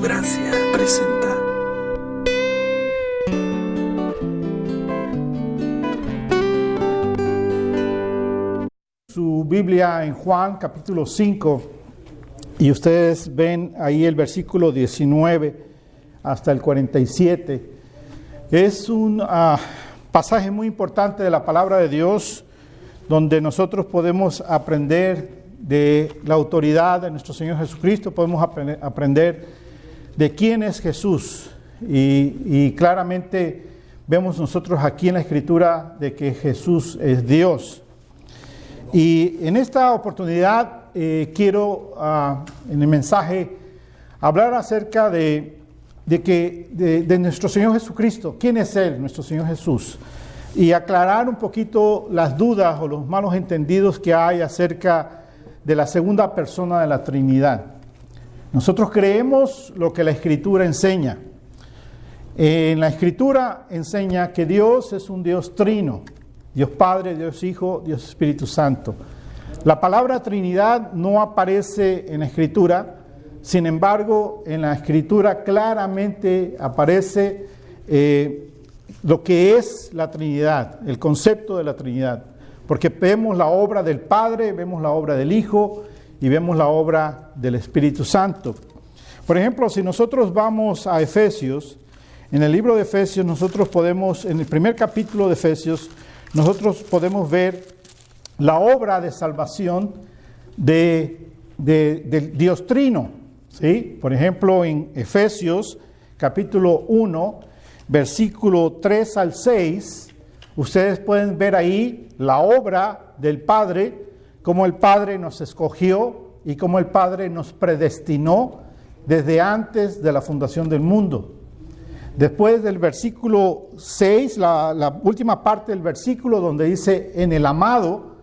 Gracia presenta. Su Biblia en Juan capítulo 5 y ustedes ven ahí el versículo 19 hasta el 47. Es un pasaje muy importante de la palabra de Dios donde nosotros podemos aprender de la autoridad de nuestro Señor Jesucristo, podemos aprender de quién es Jesús y claramente vemos nosotros aquí en la Escritura de que Jesús es Dios. Y en esta oportunidad quiero en el mensaje hablar acerca de nuestro Señor Jesucristo. ¿Quién es Él, nuestro Señor Jesús? Y aclarar un poquito las dudas o los malos entendidos que hay acerca de la segunda persona de la Trinidad. Nosotros creemos lo que la Escritura enseña. En la Escritura enseña que Dios es un Dios trino. Dios Padre, Dios Hijo, Dios Espíritu Santo. La palabra Trinidad no aparece en la Escritura, sin embargo, en la Escritura claramente aparece lo que es la Trinidad, el concepto de la Trinidad, porque vemos la obra del Padre, vemos la obra del Hijo y vemos la obra del Espíritu Santo. Por ejemplo, si nosotros vamos a Efesios, en el libro de Efesios nosotros podemos, en el primer capítulo de Efesios, nosotros podemos ver la obra de salvación del Dios Trino, ¿sí? Por ejemplo, en Efesios capítulo 1, versículo 3 al 6, ustedes pueden ver ahí la obra del Padre, cómo el Padre nos escogió y cómo el Padre nos predestinó desde antes de la fundación del mundo. Después del versículo 6, la última parte del versículo donde dice en el amado,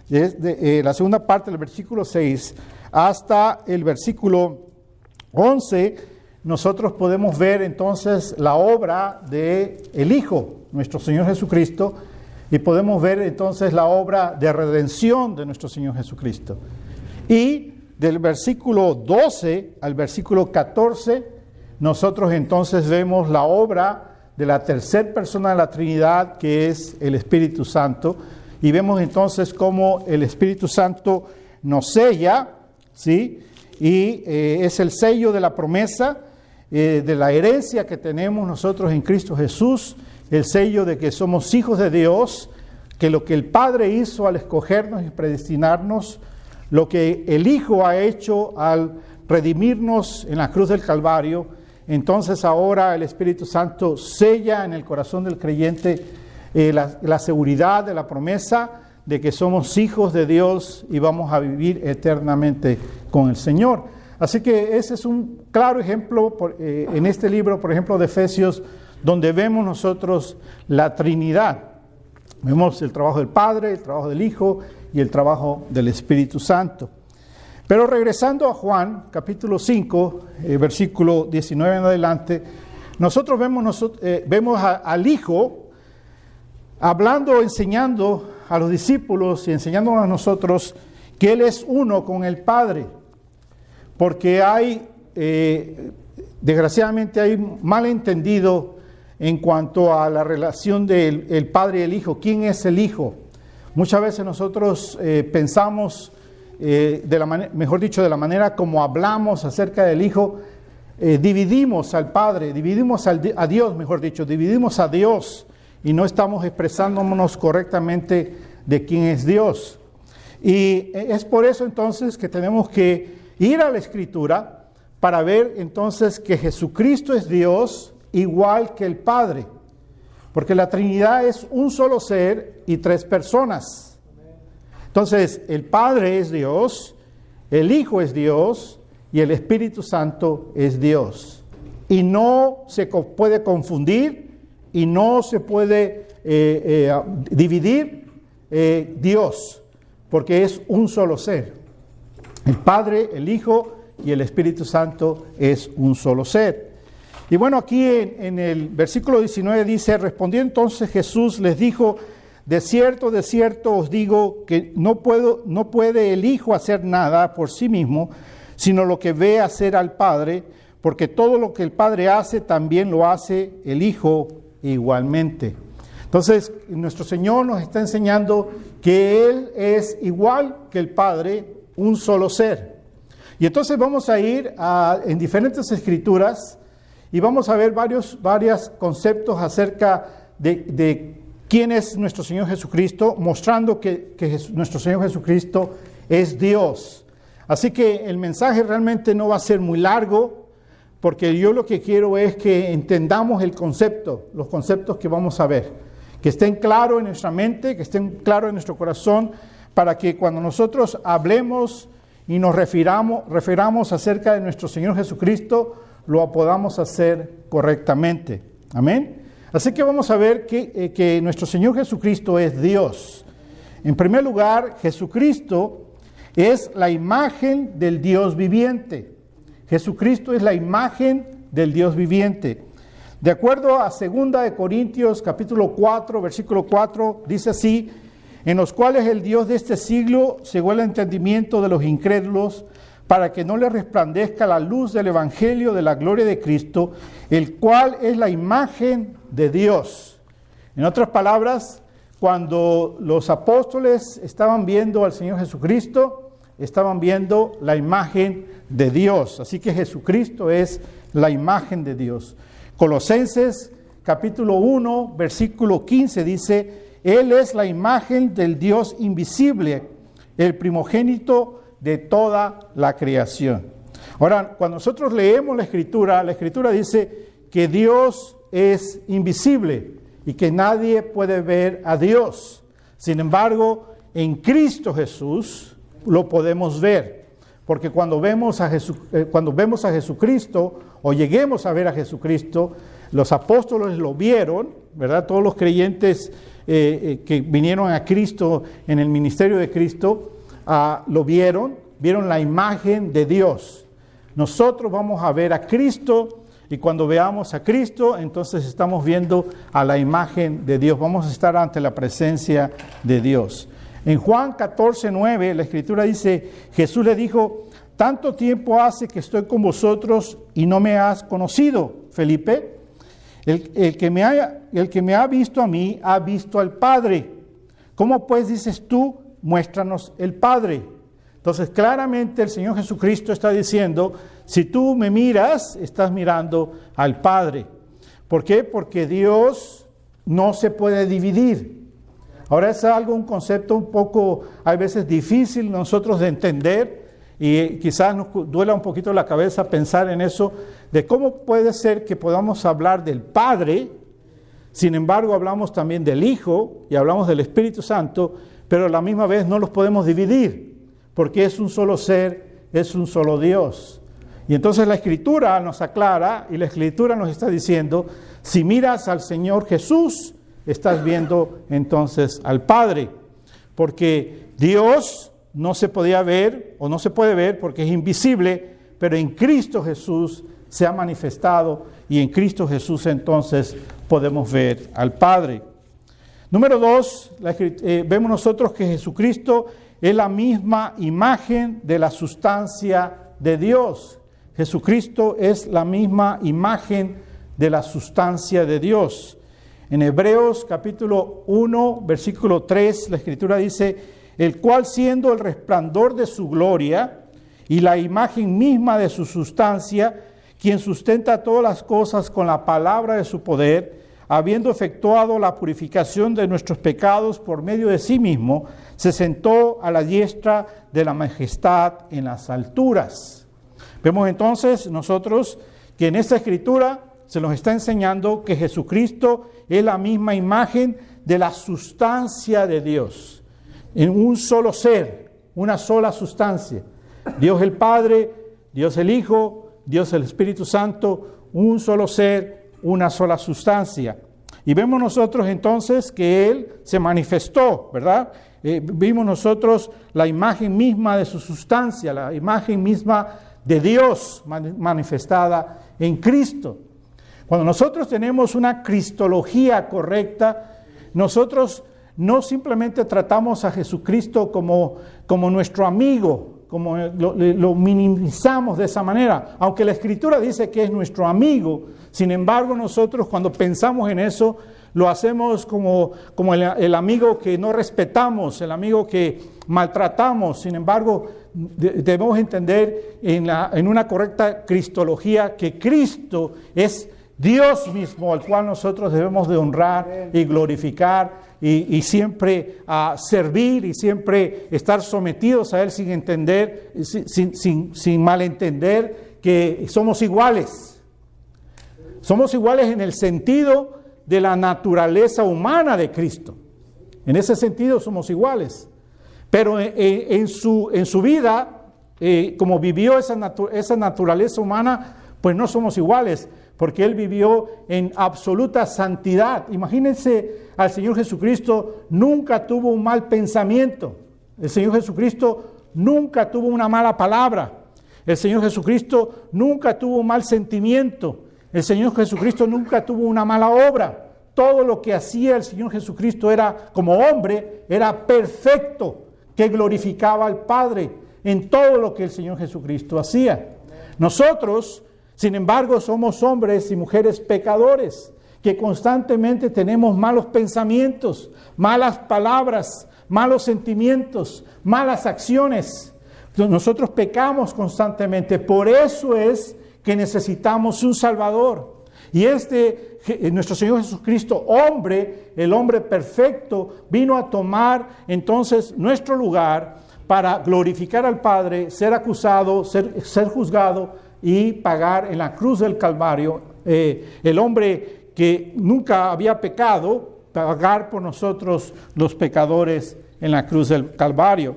la segunda parte del versículo 6 hasta el versículo 11, nosotros podemos ver entonces la obra del Hijo, nuestro Señor Jesucristo, y podemos ver entonces la obra de redención de nuestro Señor Jesucristo. Y del versículo 12 al versículo 14, nosotros entonces vemos la obra de la tercera persona de la Trinidad, que es el Espíritu Santo, y vemos entonces cómo el Espíritu Santo nos sella, ¿sí? Y es el sello de la promesa, de la herencia que tenemos nosotros en Cristo Jesús, el sello de que somos hijos de Dios, que lo que el Padre hizo al escogernos y predestinarnos, lo que el Hijo ha hecho al redimirnos en la cruz del Calvario, entonces ahora el Espíritu Santo sella en el corazón del creyente la seguridad de la promesa de que somos hijos de Dios y vamos a vivir eternamente con el Señor. Así que ese es un claro ejemplo en este libro, por ejemplo, de Efesios, donde vemos nosotros la Trinidad. Vemos el trabajo del Padre, el trabajo del Hijo y el trabajo del Espíritu Santo. Pero regresando a Juan, capítulo 5, versículo 19 en adelante, nosotros vemos al Hijo hablando, enseñando a los discípulos y enseñándonos a nosotros que Él es uno con el Padre. Porque desgraciadamente hay malentendido en cuanto a la relación del Padre y el Hijo. ¿Quién es el Hijo? Muchas veces nosotros pensamos, de la manera como hablamos acerca del Hijo, dividimos al Padre, dividimos a Dios, dividimos a Dios y no estamos expresándonos correctamente de quién es Dios. Y es por eso entonces que tenemos que ir a la Escritura para ver entonces que Jesucristo es Dios igual que el Padre, porque la Trinidad es un solo ser y tres personas. Entonces, el Padre es Dios, el Hijo es Dios y el Espíritu Santo es Dios. Y no se puede confundir y no se puede dividir Dios, porque es un solo ser. El Padre, el Hijo y el Espíritu Santo es un solo ser. Y bueno, aquí en el versículo 19 dice, respondió entonces Jesús, les dijo, de cierto os digo que no puede el Hijo hacer nada por sí mismo, sino lo que ve hacer al Padre, porque todo lo que el Padre hace, también lo hace el Hijo igualmente. Entonces, nuestro Señor nos está enseñando que Él es igual que el Padre, un solo ser. Y entonces vamos a ir en diferentes escrituras y vamos a ver varios conceptos acerca de quién es nuestro Señor Jesucristo, mostrando que nuestro Señor Jesucristo es Dios. Así que el mensaje realmente no va a ser muy largo, porque yo lo que quiero es que entendamos los conceptos que vamos a ver, que estén claros en nuestra mente, que estén claros en nuestro corazón, para que cuando nosotros hablemos y nos refiramos acerca de nuestro Señor Jesucristo, lo podamos hacer correctamente. Amén. Así que vamos a ver que nuestro Señor Jesucristo es Dios. En primer lugar, Jesucristo es la imagen del Dios viviente. Jesucristo es la imagen del Dios viviente. De acuerdo a 2 de Corintios capítulo 4, versículo 4, dice así: en los cuales el Dios de este siglo cegó el entendimiento de los incrédulos, para que no les resplandezca la luz del evangelio de la gloria de Cristo, el cual es la imagen de Dios. En otras palabras, cuando los apóstoles estaban viendo al Señor Jesucristo, estaban viendo la imagen de Dios. Así que Jesucristo es la imagen de Dios. Colosenses capítulo 1, versículo 15 dice: Él es la imagen del Dios invisible, el primogénito de toda la creación. Ahora, cuando nosotros leemos la Escritura dice que Dios es invisible y que nadie puede ver a Dios. Sin embargo, en Cristo Jesús lo podemos ver, porque cuando vemos a Jesucristo o lleguemos a ver a Jesucristo, los apóstoles lo vieron, ¿verdad? Todos los creyentes que vinieron a Cristo en el ministerio de Cristo lo vieron la imagen de Dios. Nosotros vamos a ver a Cristo, y cuando veamos a Cristo, entonces estamos viendo a la imagen de Dios. Vamos a estar ante la presencia de Dios. En Juan 14:9, la Escritura dice: Jesús le dijo: tanto tiempo hace que estoy con vosotros y no me has conocido, Felipe. El que me ha visto a mí, ha visto al Padre. ¿Cómo pues dices tú, muéstranos el Padre? Entonces, claramente el Señor Jesucristo está diciendo: si tú me miras, estás mirando al Padre. ¿Por qué? Porque Dios no se puede dividir. Ahora es un concepto un poco, a veces difícil nosotros de entender, y quizás nos duela un poquito la cabeza pensar en eso, de cómo puede ser que podamos hablar del Padre, sin embargo hablamos también del Hijo y hablamos del Espíritu Santo, pero a la misma vez no los podemos dividir, porque es un solo ser, es un solo Dios. Y entonces la Escritura nos aclara, y la Escritura nos está diciendo: si miras al Señor Jesús, estás viendo entonces al Padre, porque Dios no se podía ver o no se puede ver porque es invisible, pero en Cristo Jesús se ha manifestado, y en Cristo Jesús entonces podemos ver al Padre. Número 2, vemos nosotros que Jesucristo es la misma imagen de la sustancia de Dios. Jesucristo es la misma imagen de la sustancia de Dios. En Hebreos capítulo 1, versículo 3, la Escritura dice: el cual, siendo el resplandor de su gloria y la imagen misma de su sustancia, quien sustenta todas las cosas con la palabra de su poder, habiendo efectuado la purificación de nuestros pecados por medio de sí mismo, se sentó a la diestra de la majestad en las alturas. Vemos entonces nosotros que en esta Escritura se nos está enseñando que Jesucristo es la misma imagen de la sustancia de Dios, en un solo ser, una sola sustancia. Dios el Padre, Dios el Hijo, Dios el Espíritu Santo, un solo ser, una sola sustancia. Y vemos nosotros entonces que Él se manifestó, ¿verdad? Vimos nosotros la imagen misma de su sustancia, la imagen misma de Dios manifestada en Cristo. Cuando nosotros tenemos una cristología correcta, nosotros no simplemente tratamos a Jesucristo como nuestro amigo, lo minimizamos de esa manera. Aunque la Escritura dice que es nuestro amigo, sin embargo nosotros cuando pensamos en eso, lo hacemos como el amigo que no respetamos, el amigo que maltratamos. Sin embargo, debemos entender en una correcta cristología que Cristo es Dios mismo, al cual nosotros debemos de honrar y glorificar y siempre servir y siempre estar sometidos a Él sin entender, sin malentender que somos iguales. Somos iguales en el sentido de la naturaleza humana de Cristo. En ese sentido somos iguales. Pero en su vida, como vivió esa naturaleza humana, pues no somos iguales, porque Él vivió en absoluta santidad. Imagínense, al Señor Jesucristo nunca tuvo un mal pensamiento. El Señor Jesucristo nunca tuvo una mala palabra. El Señor Jesucristo nunca tuvo un mal sentimiento. El Señor Jesucristo nunca tuvo una mala obra. Todo lo que hacía el Señor Jesucristo era, como hombre, era perfecto, que glorificaba al Padre en todo lo que el Señor Jesucristo hacía. Nosotros, sin embargo, somos hombres y mujeres pecadores, que constantemente tenemos malos pensamientos, malas palabras, malos sentimientos, malas acciones. Nosotros pecamos constantemente, por eso es que necesitamos un Salvador. Y nuestro Señor Jesucristo, hombre, el hombre perfecto, vino a tomar entonces nuestro lugar para glorificar al Padre, ser acusado, ser juzgado y pagar en la cruz del Calvario. El hombre que nunca había pecado, pagar por nosotros los pecadores en la cruz del Calvario.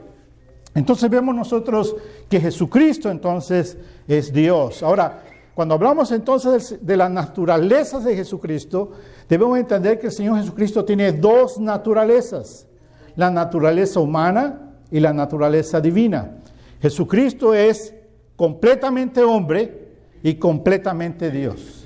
Entonces vemos nosotros que Jesucristo entonces es Dios. Ahora, cuando hablamos entonces de las naturalezas de Jesucristo, debemos entender que el Señor Jesucristo tiene dos naturalezas, la naturaleza humana y la naturaleza divina. Jesucristo es completamente hombre y completamente Dios.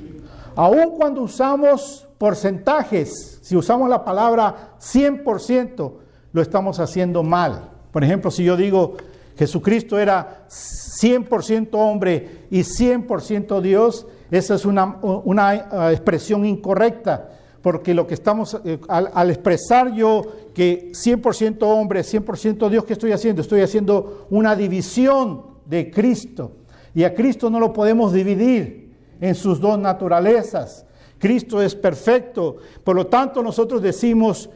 Aun cuando usamos porcentajes, si usamos la palabra 100%, lo estamos haciendo mal. Por ejemplo, si yo digo Jesucristo era 100% hombre y 100% Dios, esa es una expresión incorrecta, porque lo que estamos, al expresar yo que 100% hombre, 100% Dios, ¿qué estoy haciendo? Estoy haciendo una división de Cristo, y a Cristo no lo podemos dividir en sus dos naturalezas. Cristo es perfecto, por lo tanto nosotros decimos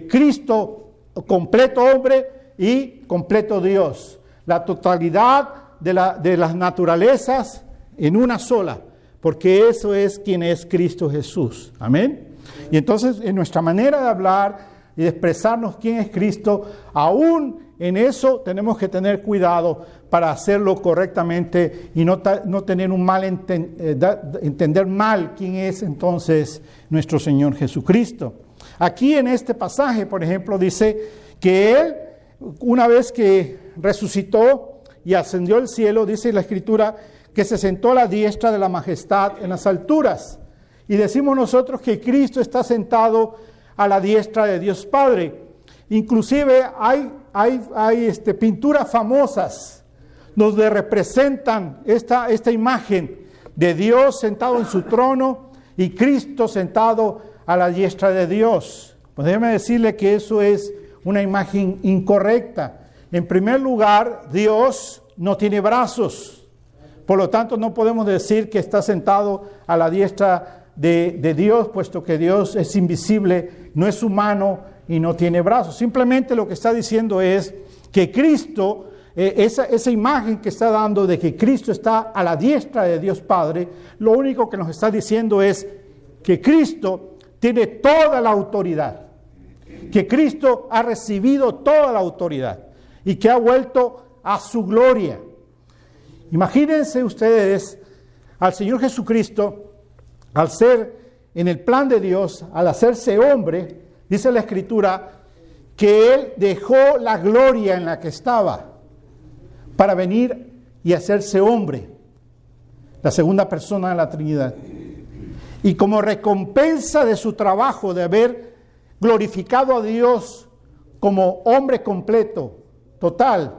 Cristo completo hombre y completo Dios. La totalidad de las naturalezas en una sola, porque eso es quien es Cristo Jesús. Amén. Y entonces en nuestra manera de hablar y de expresarnos quién es Cristo, aún en eso tenemos que tener cuidado para hacerlo correctamente y no tener un mal entender mal quién es entonces nuestro Señor Jesucristo. Aquí en este pasaje, por ejemplo, dice que Él, una vez que resucitó y ascendió al cielo, dice la Escritura, que se sentó a la diestra de la majestad en las alturas. Y decimos nosotros que Cristo está sentado a la diestra de Dios Padre. Inclusive hay pinturas famosas donde representan esta imagen de Dios sentado en su trono y Cristo sentado a la diestra de Dios. Pues déjeme decirle que eso es una imagen incorrecta. En primer lugar, Dios no tiene brazos. Por lo tanto, no podemos decir que está sentado a la diestra de Dios, puesto que Dios es invisible, no es humano y no tiene brazos. Simplemente lo que está diciendo es que Cristo, esa imagen que está dando de que Cristo está a la diestra de Dios Padre, lo único que nos está diciendo es que Cristo tiene toda la autoridad, que Cristo ha recibido toda la autoridad y que ha vuelto a su gloria. Imagínense ustedes al Señor Jesucristo, al ser en el plan de Dios, al hacerse hombre, dice la Escritura, que Él dejó la gloria en la que estaba para venir y hacerse hombre, la segunda persona de la Trinidad. Y como recompensa de su trabajo de haber glorificado a Dios como hombre completo, total,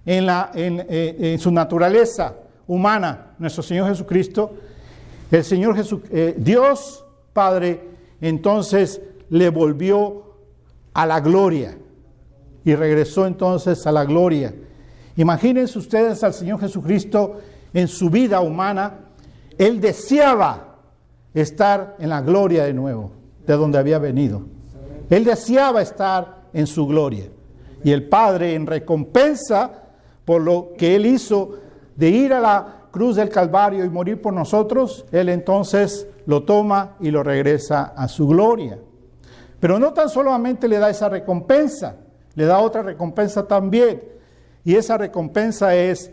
en su naturaleza humana, nuestro Señor Jesucristo, el Señor Dios Padre, entonces le volvió a la gloria y regresó entonces a la gloria. Imagínense ustedes al Señor Jesucristo en su vida humana. Él deseaba estar en la gloria de nuevo, de donde había venido. Él deseaba estar en su gloria. Y el Padre, en recompensa por lo que Él hizo de ir a la cruz del Calvario y morir por nosotros, Él entonces lo toma y lo regresa a su gloria. Pero no tan solamente le da esa recompensa, le da otra recompensa también. Y esa recompensa es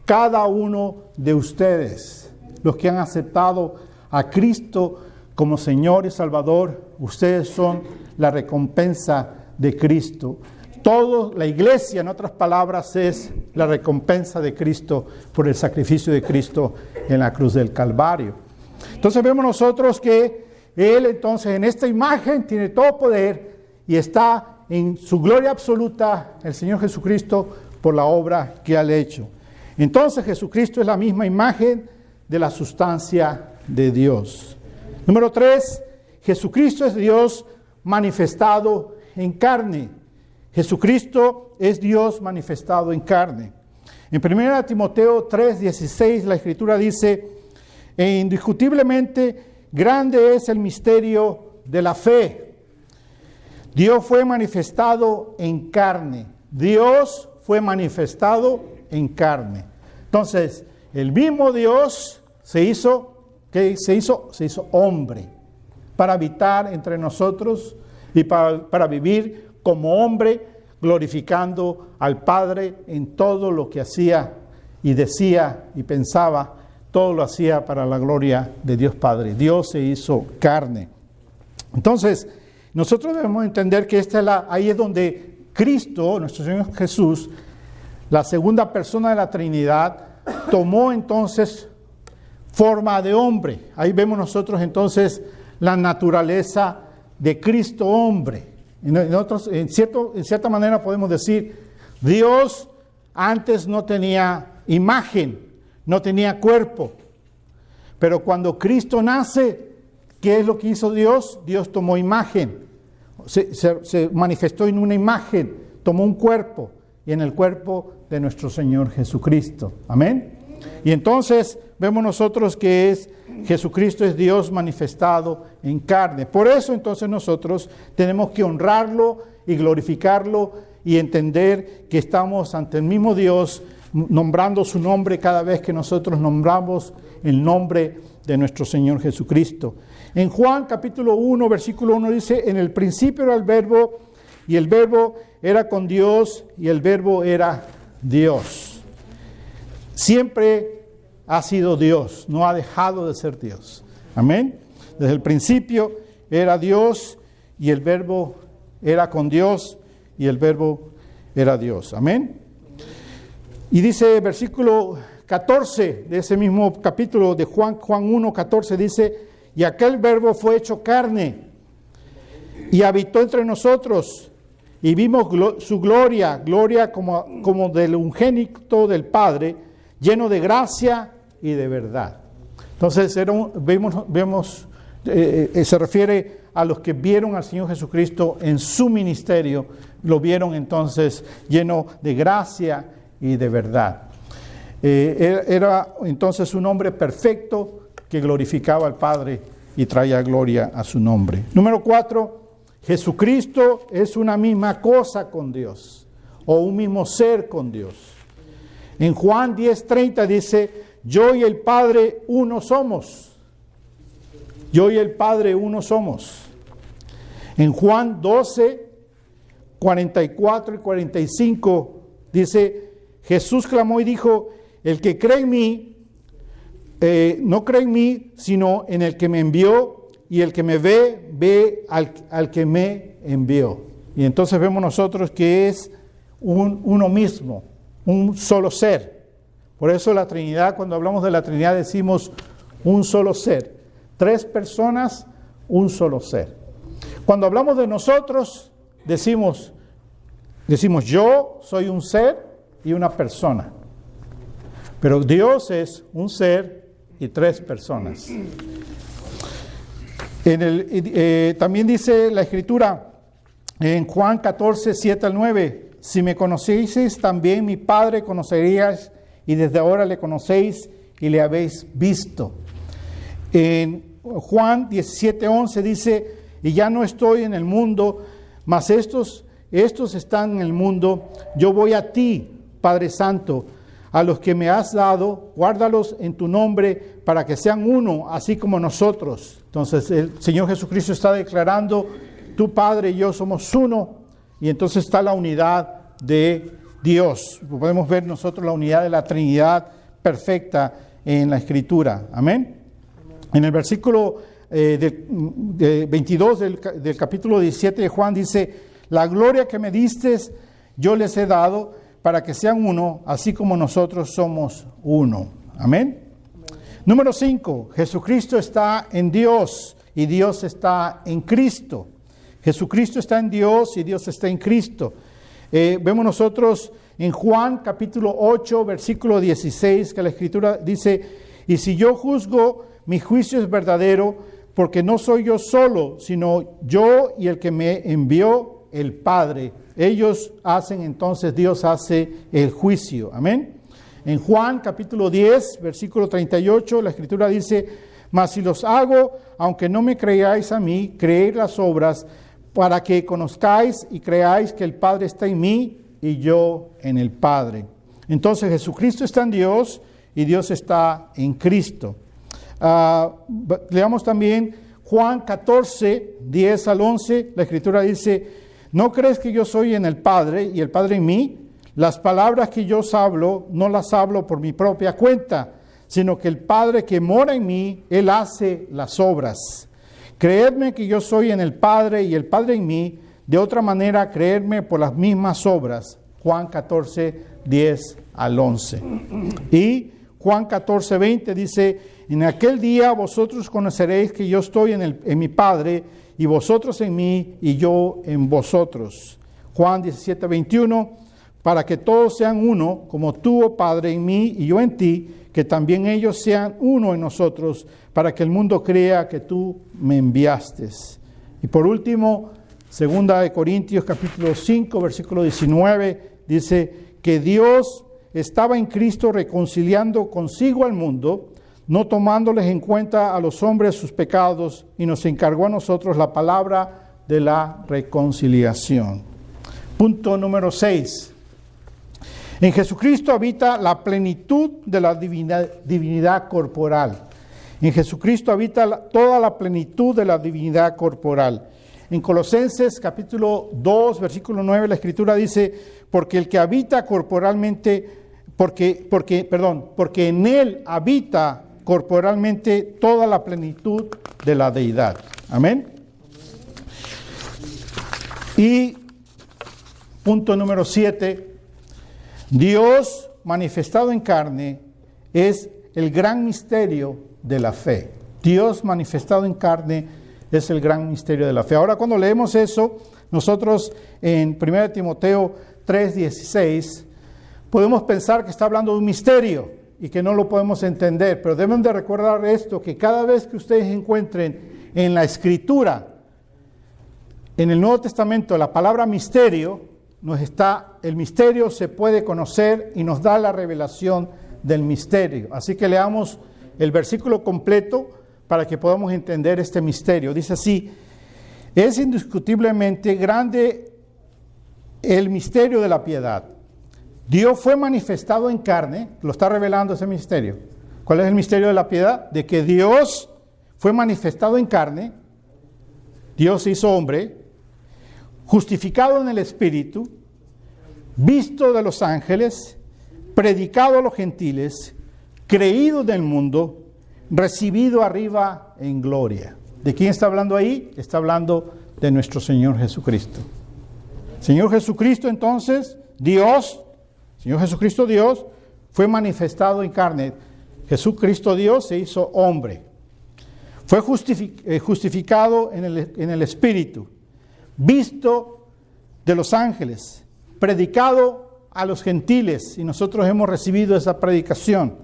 cada uno de ustedes, los que han aceptado a Cristo como Señor y Salvador. Ustedes son la recompensa de Cristo. Toda la iglesia, en otras palabras, es la recompensa de Cristo por el sacrificio de Cristo en la cruz del Calvario. Entonces vemos nosotros que Él entonces en esta imagen tiene todo poder y está en su gloria absoluta, el Señor Jesucristo, por la obra que ha hecho. Entonces Jesucristo es la misma imagen de la sustancia de Dios. Número 3, Jesucristo es Dios manifestado en carne. Jesucristo es Dios manifestado en carne. En 1 Timoteo 3:16 la Escritura dice: e indiscutiblemente grande es el misterio de la fe. Dios fue manifestado en carne. Dios fue manifestado en carne. Entonces, el mismo Dios se hizo hombre para habitar entre nosotros y para vivir como hombre, glorificando al Padre en todo lo que hacía y decía y pensaba. Todo lo hacía para la gloria de Dios Padre. Dios se hizo carne. Entonces, nosotros debemos entender que ahí es donde Cristo, nuestro Señor Jesús, la segunda persona de la Trinidad, tomó entonces forma de hombre. Ahí vemos nosotros entonces la naturaleza de Cristo hombre. En cierta manera podemos decir, Dios antes no tenía imagen, no tenía cuerpo. Pero cuando Cristo nace, ¿qué es lo que hizo Dios? Dios tomó imagen. Se manifestó en una imagen, tomó un cuerpo, y en el cuerpo de nuestro Señor Jesucristo. Amén. Y entonces vemos nosotros que Jesucristo es Dios manifestado en carne. Por eso entonces nosotros tenemos que honrarlo y glorificarlo y entender que estamos ante el mismo Dios, nombrando su nombre cada vez que nosotros nombramos el nombre de nuestro Señor Jesucristo. En Juan capítulo 1, versículo 1 dice: en el principio era el Verbo, y el Verbo era con Dios, y el Verbo era Dios. Siempre ha sido Dios, no ha dejado de ser Dios. Amén. Desde el principio era Dios, y el Verbo era con Dios, y el Verbo era Dios. Amén. Y dice versículo 14 de ese mismo capítulo de Juan 1, 14, dice: y aquel Verbo fue hecho carne y habitó entre nosotros, y vimos su gloria como del unigénito del Padre, lleno de gracia y de verdad. Entonces se refiere a los que vieron al Señor Jesucristo en su ministerio, lo vieron entonces lleno de gracia y de verdad. Era entonces un hombre perfecto que glorificaba al Padre y traía gloria a su nombre. Número 4, Jesucristo es una misma cosa con Dios, o un mismo ser con Dios. En Juan 10:30 dice: yo y el Padre uno somos. Yo y el Padre uno somos. En Juan 12:44 y 45 dice: Jesús clamó y dijo: el que cree en mí, no cree en mí, sino en el que me envió, y el que me ve al que me envió. Y entonces vemos nosotros que es uno mismo, un solo ser. Por eso la Trinidad, cuando hablamos de la Trinidad, decimos un solo ser. 3 personas, un solo ser. Cuando hablamos de nosotros, decimos yo soy un ser, y una persona. Pero Dios es un ser y tres personas. También dice la Escritura en Juan 14, 7 al 9, si me conocieseis, también mi Padre conoceríais, y desde ahora le conocéis y le habéis visto. En Juan 17, 11 dice, y ya no estoy en el mundo, mas estos están en el mundo, yo voy a ti, Padre Santo, a los que me has dado, guárdalos en tu nombre para que sean uno, así como nosotros. Entonces el Señor Jesucristo está declarando, tu Padre y yo somos uno, y entonces está la unidad de Dios. Podemos ver nosotros la unidad de la Trinidad perfecta en la Escritura. Amén. En el versículo 22 del capítulo 17 de Juan dice, la gloria que me diste yo les he dado para que sean uno, así como nosotros somos uno. Amén. Número 5, Jesucristo está en Dios y Dios está en Cristo. Jesucristo está en Dios y Dios está en Cristo. Vemos nosotros en Juan capítulo 8, versículo 16, que la Escritura dice, y si yo juzgo, mi juicio es verdadero, porque no soy yo solo, sino yo y el que me envió, el Padre. Ellos hacen, entonces Dios hace el juicio. Amén. En Juan capítulo 10, versículo 38, la Escritura dice, mas si los hago, aunque no me creáis a mí, creed las obras, para que conozcáis y creáis que el Padre está en mí y yo en el Padre. Entonces Jesucristo está en Dios y Dios está en Cristo. Leamos también Juan 14, 10 al 11. La Escritura dice, ¿no crees que yo soy en el Padre y el Padre en mí? Las palabras que yo os hablo, no las hablo por mi propia cuenta, sino que el Padre que mora en mí, Él hace las obras. Creedme que yo soy en el Padre y el Padre en mí, de otra manera creedme por las mismas obras. Juan 14, 10 al 11. Y Juan 14, 20 dice, en aquel día vosotros conoceréis que yo estoy en mi Padre, y vosotros en mí, y yo en vosotros. Juan 17, 21, para que todos sean uno, como tú, oh Padre, en mí y yo en ti, que también ellos sean uno en nosotros, para que el mundo crea que tú me enviaste. Y por último, 2 Corintios capítulo 5, versículo 19, dice que Dios estaba en Cristo reconciliando consigo al mundo, no tomándoles en cuenta a los hombres sus pecados, y nos encargó a nosotros la palabra de la reconciliación. Punto número 6. En Jesucristo habita la plenitud de la divinidad corporal. En Jesucristo habita toda la plenitud de la divinidad corporal. En Colosenses capítulo 2, versículo 9, la Escritura dice, porque el que habita corporalmente, porque en él habita corporalmente toda la plenitud de la deidad. Amén. Y punto número 7, Dios manifestado en carne es el gran misterio de la fe. Dios manifestado en carne es el gran misterio de la fe. Ahora, cuando leemos eso, nosotros en 1 Timoteo 3:16 podemos pensar que está hablando de un misterio y que no lo podemos entender, pero deben de recordar esto, que cada vez que ustedes encuentren en la Escritura, en el Nuevo Testamento, la palabra misterio, el misterio se puede conocer y nos da la revelación del misterio. Así que leamos el versículo completo para que podamos entender este misterio. Dice así, es indiscutiblemente grande el misterio de la piedad. Dios fue manifestado en carne, lo está revelando ese misterio. ¿Cuál es el misterio de la piedad? De que Dios fue manifestado en carne, Dios se hizo hombre, justificado en el Espíritu, visto de los ángeles, predicado a los gentiles, creído del mundo, recibido arriba en gloria. ¿De quién está hablando ahí? Está hablando de nuestro Señor Jesucristo. Señor Jesucristo, entonces, Señor Jesucristo Dios, fue manifestado en carne. Jesucristo Dios se hizo hombre. Fue justificado en el Espíritu, visto de los ángeles, predicado a los gentiles y nosotros hemos recibido esa predicación.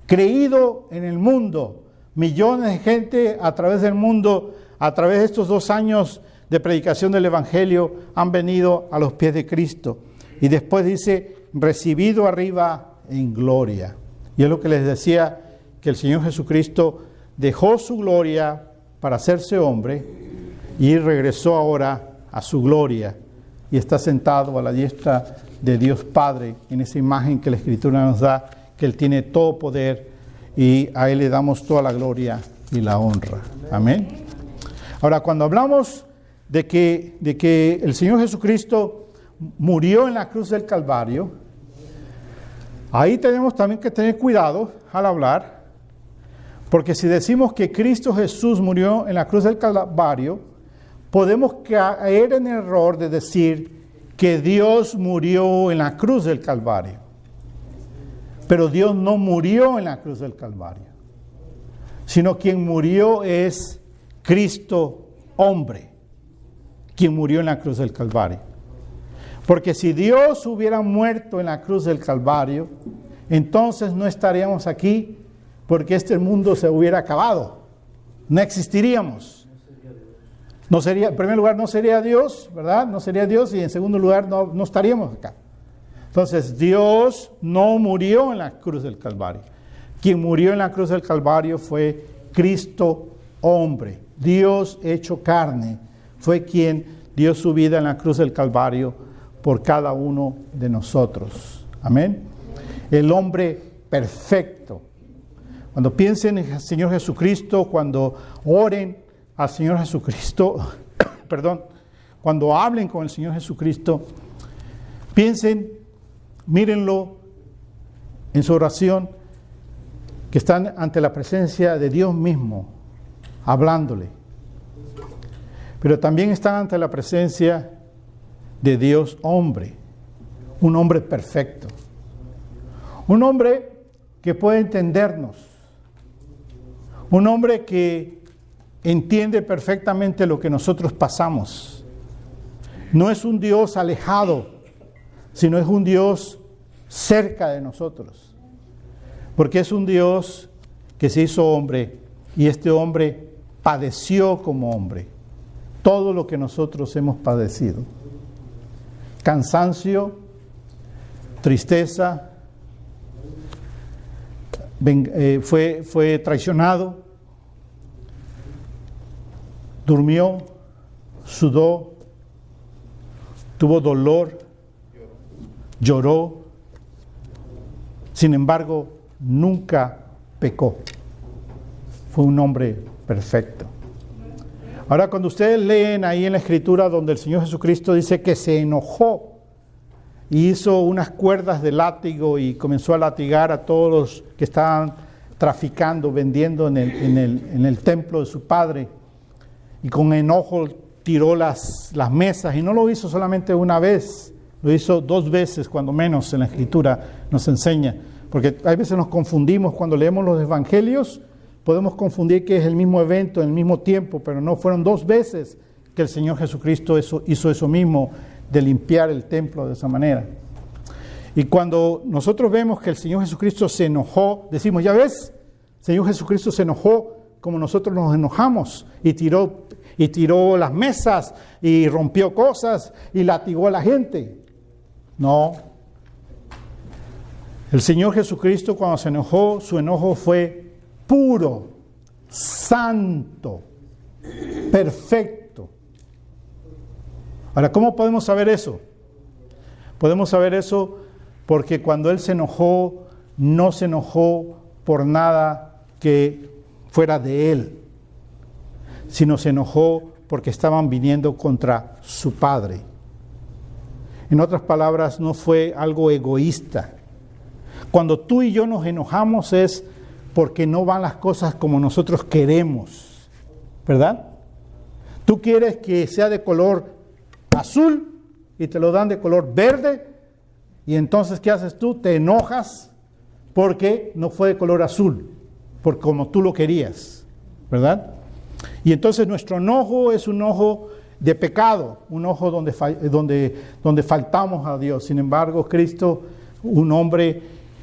Creído en el mundo, millones de gente a través del mundo, a través de estos 2 años de predicación del Evangelio, han venido a los pies de Cristo. Y después dice, recibido arriba en gloria. Y es lo que les decía, que el Señor Jesucristo dejó su gloria para hacerse hombre y regresó ahora a su gloria. Y está sentado a la diestra de Dios Padre, en esa imagen que la Escritura nos da, que Él tiene todo poder y a Él le damos toda la gloria y la honra. Amén. Ahora, cuando hablamos de que el Señor Jesucristo murió en la cruz del Calvario, ahí tenemos también que tener cuidado al hablar, porque si decimos que Cristo Jesús murió en la cruz del Calvario, podemos caer en el error de decir que Dios murió en la cruz del Calvario. Pero Dios no murió en la cruz del Calvario, sino quien murió es Cristo hombre, quien murió en la cruz del Calvario. Porque si Dios hubiera muerto en la cruz del Calvario, entonces no estaríamos aquí, porque este mundo se hubiera acabado. No existiríamos. No sería, en primer lugar, no sería Dios, ¿verdad? No sería Dios, y en segundo lugar, no estaríamos acá. Entonces, Dios no murió en la cruz del Calvario. Quien murió en la cruz del Calvario fue Cristo hombre. Dios hecho carne fue quien dio su vida en la cruz del Calvario por cada uno de nosotros. Amén. El hombre perfecto. Cuando piensen en el Señor Jesucristo, cuando oren al Señor Jesucristo, cuando hablen con el Señor Jesucristo, piensen, mírenlo en su oración, que están ante la presencia de Dios mismo, hablándole. Pero también están ante la presencia de Dios hombre, un hombre perfecto, un hombre que puede entendernos, un hombre que entiende perfectamente lo que nosotros pasamos. No es un Dios alejado, sino es un Dios cerca de nosotros, porque es un Dios que se hizo hombre y este hombre padeció como hombre todo lo que nosotros hemos padecido: cansancio, tristeza, fue traicionado, durmió, sudó, tuvo dolor, lloró. Sin embargo, nunca pecó. Fue un hombre perfecto. Ahora, cuando ustedes leen ahí en la Escritura donde el Señor Jesucristo dice que se enojó y hizo unas cuerdas de látigo y comenzó a latigar a todos los que estaban traficando, vendiendo en el templo de su padre, y con enojo tiró las mesas, y no lo hizo solamente una vez, lo hizo 2 veces, cuando menos en la Escritura nos enseña, porque a veces nos confundimos cuando leemos los evangelios. Podemos confundir que es el mismo evento, en el mismo tiempo, pero no, fueron 2 veces que el Señor Jesucristo hizo eso mismo, de limpiar el templo de esa manera. Y cuando nosotros vemos que el Señor Jesucristo se enojó, decimos, ya ves, el Señor Jesucristo se enojó como nosotros nos enojamos, y tiró las mesas, y rompió cosas, y latigó a la gente. No. El Señor Jesucristo, cuando se enojó, su enojo fue puro, santo, perfecto. Ahora, ¿cómo podemos saber eso? Podemos saber eso porque cuando Él se enojó, no se enojó por nada que fuera de Él, sino se enojó porque estaban viniendo contra su Padre. En otras palabras, no fue algo egoísta. Cuando tú y yo nos enojamos es porque no van las cosas como nosotros queremos, ¿verdad? Tú quieres que sea de color azul y te lo dan de color verde, y entonces ¿qué haces tú? Te enojas porque no fue de color azul, por como tú lo querías, ¿verdad? Y entonces nuestro enojo es un enojo de pecado, un ojo donde faltamos a Dios. Sin embargo, Cristo, un hombre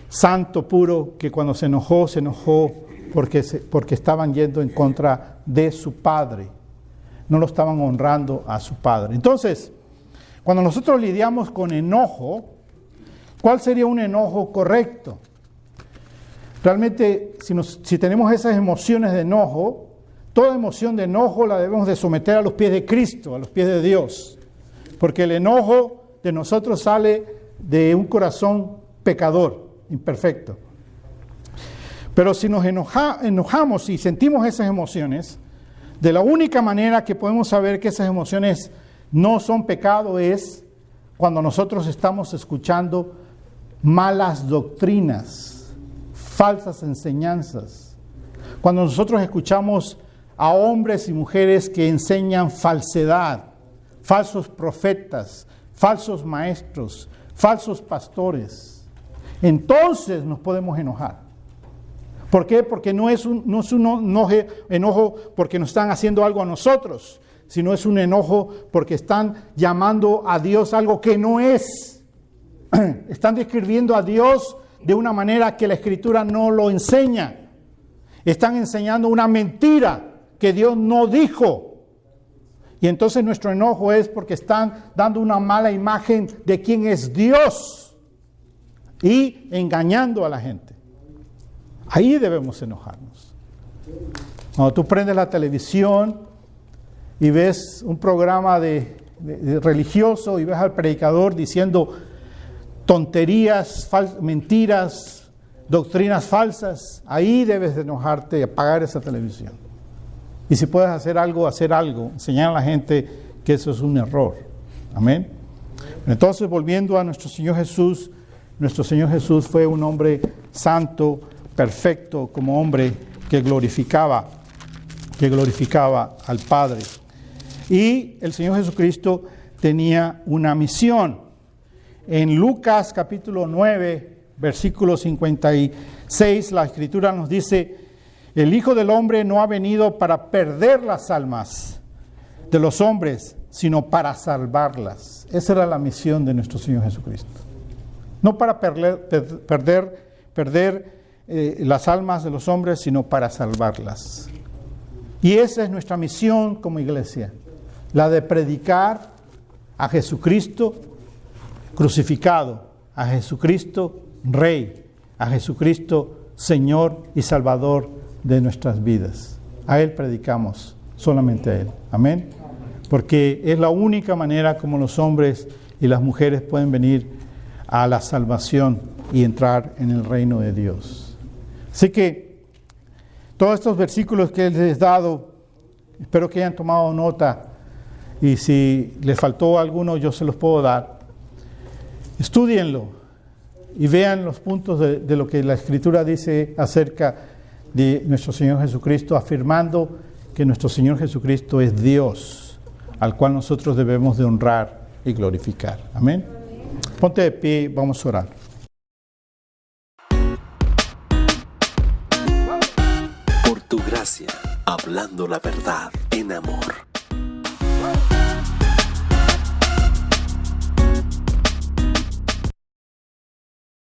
santo, puro, que cuando se enojó porque estaban yendo en contra de su Padre. No lo estaban honrando a su Padre. Entonces, cuando nosotros lidiamos con enojo, ¿cuál sería un enojo correcto? Realmente, si tenemos esas emociones de enojo, toda emoción de enojo la debemos de someter a los pies de Cristo, a los pies de Dios. Porque el enojo de nosotros sale de un corazón pecador, imperfecto. Pero si nos enojamos y sentimos esas emociones, de la única manera que podemos saber que esas emociones no son pecado es cuando nosotros estamos escuchando malas doctrinas, falsas enseñanzas. Cuando nosotros escuchamos a hombres y mujeres que enseñan falsedad, falsos profetas, falsos maestros, falsos pastores, entonces nos podemos enojar. ¿Por qué? Porque no es un enojo porque nos están haciendo algo a nosotros, sino es un enojo porque están llamando a Dios algo que no es. Están describiendo a Dios de una manera que la Escritura no lo enseña. Están enseñando una mentira que Dios no dijo. Y entonces nuestro enojo es porque están dando una mala imagen de quién es Dios y engañando a la gente. Ahí debemos enojarnos. Cuando tú prendes la televisión y ves un programa de religioso y ves al predicador diciendo tonterías, mentiras, doctrinas falsas, ahí debes de enojarte y apagar esa televisión. Y si puedes hacer algo, enseñar a la gente que eso es un error. Amén. Entonces, volviendo a nuestro Señor Jesús fue un hombre santo, perfecto, como hombre que glorificaba al Padre. Y el Señor Jesucristo tenía una misión. En Lucas capítulo 9, versículo 56, la Escritura nos dice: el Hijo del Hombre no ha venido para perder las almas de los hombres, sino para salvarlas. Esa era la misión de nuestro Señor Jesucristo. No para perder las almas de los hombres, sino para salvarlas. Y esa es nuestra misión como iglesia, la de predicar a Jesucristo crucificado, a Jesucristo Rey, a Jesucristo Señor y Salvador de nuestras vidas. A Él predicamos, solamente a Él. Amén. Porque es la única manera como los hombres y las mujeres pueden venir a la salvación y entrar en el reino de Dios. Así que todos estos versículos que les he dado, espero que hayan tomado nota, y si les faltó alguno yo se los puedo dar. Estúdienlo y vean los puntos de lo que la Escritura dice acerca de nuestro Señor Jesucristo, afirmando que nuestro Señor Jesucristo es Dios, al cual nosotros debemos de honrar y glorificar. Amén. Ponte de pie, vamos a orar. Por tu gracia, hablando la verdad en amor.